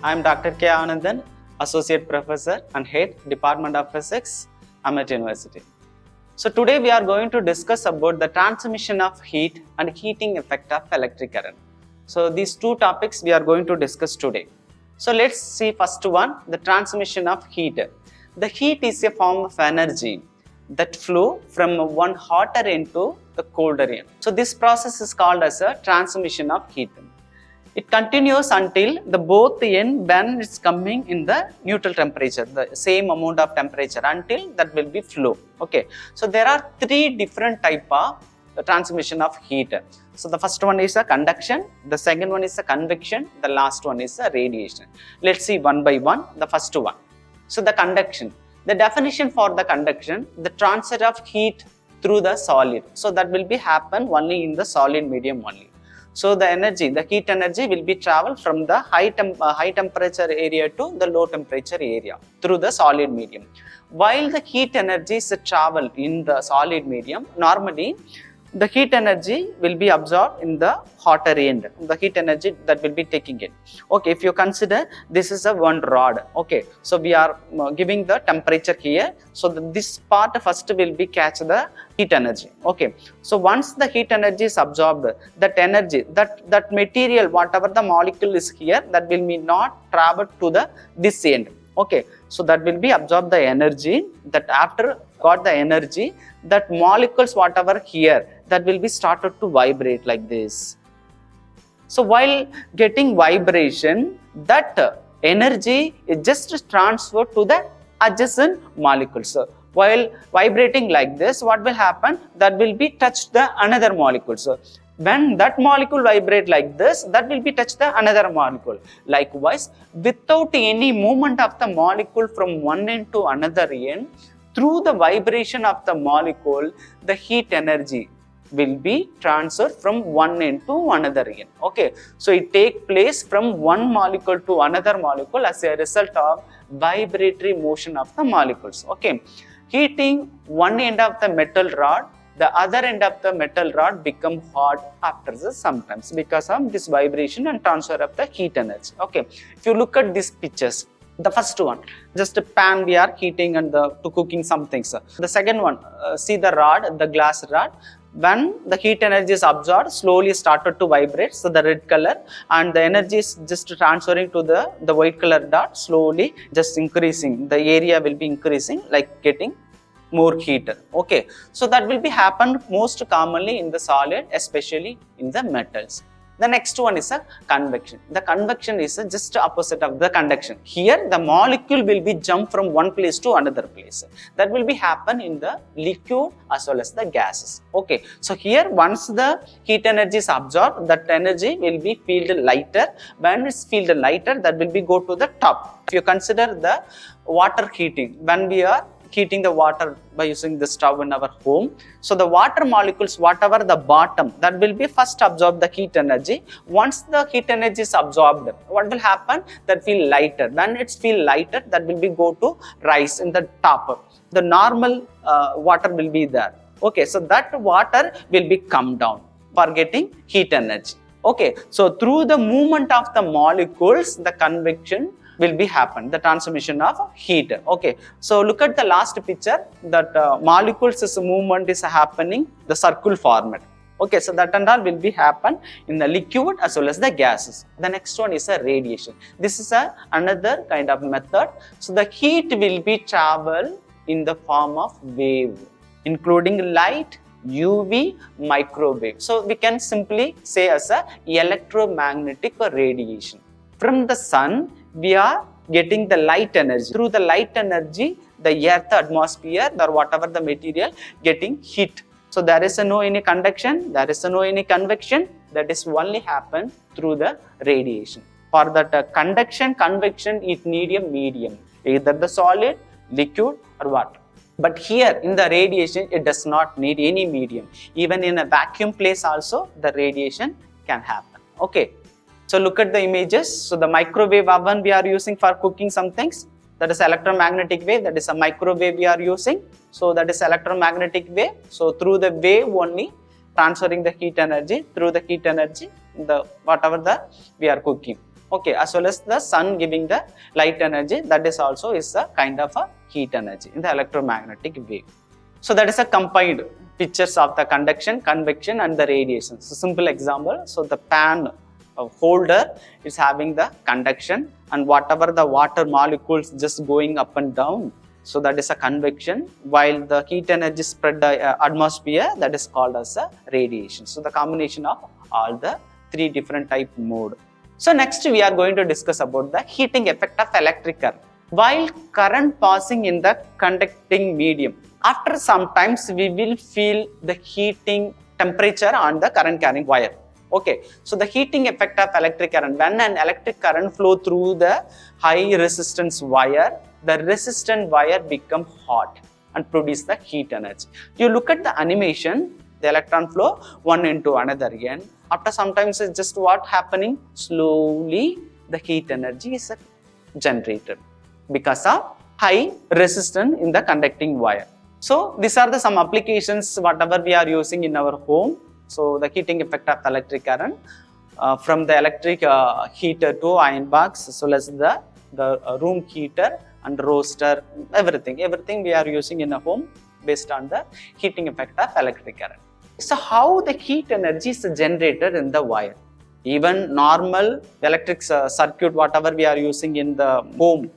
I am Dr.K.Anandhan, Associate Professor and Head Department of Physics, Amet University. So today we are going to discuss about the transmission of heat and heating effect of electric current. So these two topics we are going to discuss today. So let's see first one, the transmission of heat. The heat is a form of energy that flow from one hotter end to the colder end. So this process is called as a transmission of heat. It continues until the both end when it's coming in the neutral temperature, the same amount of temperature until that will be flow. Okay, so there are three different type of transmission of heat. So the first one is a conduction, the second one is a convection, the last one is a radiation. Let's see one by one. The first one. So the conduction. The definition for the conduction, the transfer of heat through the solid. So that will be happen only in the solid medium only. So the energy, the heat energy will be travel from the high temperature area to the low temperature area through the solid medium. While the heat energy is travel in the solid medium, normally the heat energy will be absorbed in the hotter end, the heat energy that will be taking it. Okay, if you consider this is a one rod, okay, so we are giving the temperature here, so this part first will be catch the heat energy. Okay, so once the heat energy is absorbed, that energy, that material, whatever the molecule is here, that will be not travel to the this end. Okay, so that will be absorb the energy, that after got the energy, that molecules whatever here, that will be started to vibrate like this. So while getting vibration, that energy is just transferred to the adjacent molecules. So while vibrating like this, what will happen? That will be touched the another molecule. So when that molecule vibrate like this, that will be touch the another molecule. Likewise, without any movement of the molecule from one end to another end, through the vibration of the molecule, the heat energy will be transferred from one end to another end. Okay, so it take place from one molecule to another molecule as a result of vibratory motion of the molecules. Okay, heating one end of the metal rod, the other end of the metal rod become hot after the sometimes because of this vibration and transfer of the heat energy. Okay, if you look at these pictures, the first one, just a pan we are heating and to cooking some things. The second one, see the rod, the glass rod. When the heat energy is absorbed, slowly started to vibrate, so the red color, and the energy is just transferring to the white color dot, slowly just increasing. The area will be increasing, like getting more heat. Okay, so that will be happen most commonly in the solid, especially in the metals. The next one is a convection. The convection is just opposite of the conduction. Here the molecule will be jump from one place to another place. That will be happen in the liquid as well as the gases. Okay, so here once the heat energy is absorbed, that energy will be feel lighter. When it's feel lighter, that will be go to the top. If you consider the water heating, when we are heating the water by using the stove in our home, so the water molecules, whatever the bottom, that will be first absorb the heat energy. Once the heat energy is absorbed, what will happen? That feel lighter. When it's feel lighter, that will be go to rise in the top. The normal water will be there. Okay, so that water will be come down for getting heat energy. Okay, so through the movement of the molecules, the convection will be happen, the transmission of heat. Okay, so look at the last picture, that molecules movement is happening, the circle format. Okay, so that and all will be happen in the liquid as well as the gases. The next one is a radiation. This is another kind of method. So the heat will be travel in the form of wave, including light, UV, microwave. So we can simply say as a electromagnetic radiation. From the sun, we are getting the light energy. Through the light energy, the earth atmosphere or whatever the material getting heat. So there is no any conduction, there is no any convection, that is only happen through the radiation. For that conduction, convection, it need a medium, either the solid, liquid or water. But here in the radiation, it does not need any medium. Even in a vacuum place also, the radiation can happen. Okay. So look at the images. So the microwave oven we are using for cooking some things, that is electromagnetic wave, that is a microwave we are using. So that is electromagnetic wave. So through the wave only transferring the heat energy, through the heat energy, the whatever the we are cooking. Okay, as well as the sun giving the light energy, that is also is a kind of a heat energy in the electromagnetic wave. So that is a combined pictures of the conduction, convection and the radiation. So simple example, so the pan holder is having the conduction, and whatever the water molecules just going up and down, so that is a convection, while the heat energy spread the atmosphere, that is called as a radiation. So the combination of all the three different type mode. So next we are going to discuss about the heating effect of electric current. While current passing in the conducting medium, after some times we will feel the heating temperature on the current carrying wire. Okay, so the heating effect of electric current, when an electric current flow through the high resistance wire, the resistant wire become hot and produce the heat energy. You look at the animation, the electron flow one into another again. After sometimes it's just what happening, slowly the heat energy is generated because of high resistance in the conducting wire. So these are the some applications whatever we are using in our home. So the heating effect of electric current, from the electric heater to iron box, as well as the room heater and roaster, everything we are using in a home based on the heating effect of electric current. So how the heat energy is generated in the wire? Even normal electric circuit whatever we are using in the home,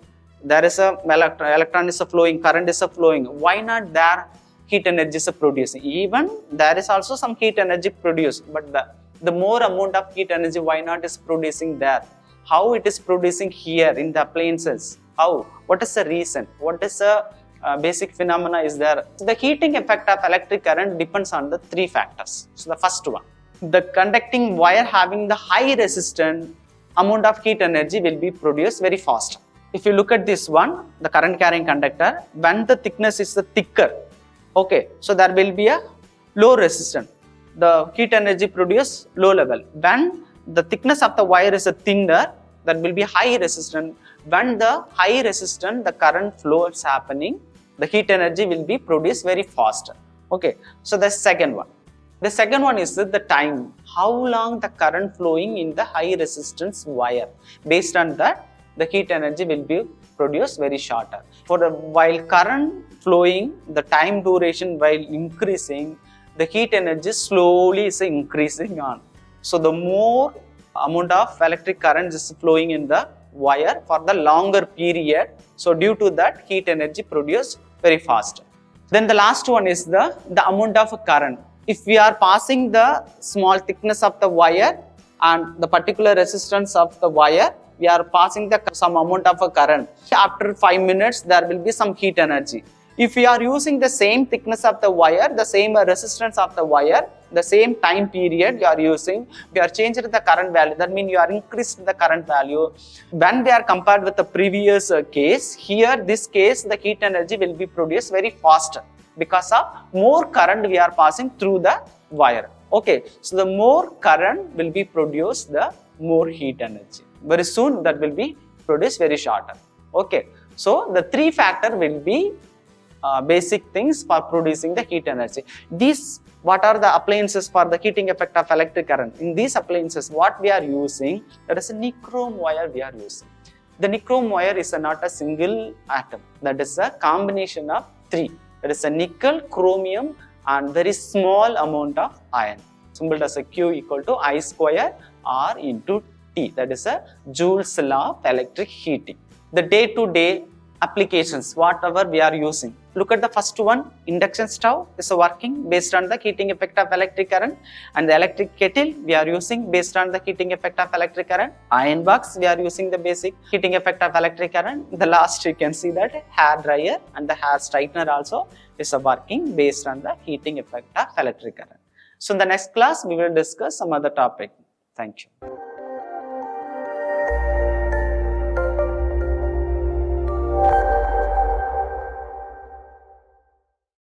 there is a electron is flowing, current is flowing. Why not there heat energy is producing? Even there is also some heat energy produced, but the more amount of heat energy, why not is producing there? How it is producing here in the appliances? How? What is the reason? What is the basic phenomena is there? So the heating effect of electric current depends on the three factors. So the first one, the conducting wire having the high resistance, amount of heat energy will be produced very fast. If you look at this one, the current carrying conductor, when the thickness is thicker, okay, so there will be a low resistance. The heat energy produced low level. When the thickness of the wire is thinner, there will be high resistance. When the high resistance, the current flow is happening, the heat energy will be produced very fast. Okay, so the second one. The second one is the time. How long the current flowing in the high resistance wire. Based on that, the heat energy will be produced very shorter. While current flowing, the time duration while increasing, the heat energy slowly is increasing on. So the more amount of electric current is flowing in the wire for the longer period, so due to that heat energy produced very fast. Then the last one is the amount of current. If we are passing the small thickness of the wire and the particular resistance of the wire, we are passing some amount of a current. After 5 minutes, there will be some heat energy. If we are using the same thickness of the wire, the same resistance of the wire, the same time period you are using, we are changing the current value. That means you are increasing the current value. When they are compared with the previous case, here this case, the heat energy will be produced very fast because of more current we are passing through the wire. Okay, so the more current will be produced, the more heat energy. Very soon that will be produced very shorter. Okay, so the three factor will be basic things for producing the heat energy. These, what are the appliances for the heating effect of electric current? In these appliances, what we are using, that is a nichrome wire we are using. The nichrome wire is not a single atom. That is a combination of three. That is a nickel, chromium and very small amount of iron. Symbol as a Q equal to I square R into T. That is a Joule's law of electric heating. The day-to-day applications, whatever we are using. Look at the first one, induction stove is working based on the heating effect of electric current, and the electric kettle we are using based on the heating effect of electric current. Iron box we are using the basic heating effect of electric current. The last you can see that hair dryer and the hair straightener also is working based on the heating effect of electric current. So in the next class we will discuss some other topic. Thank you.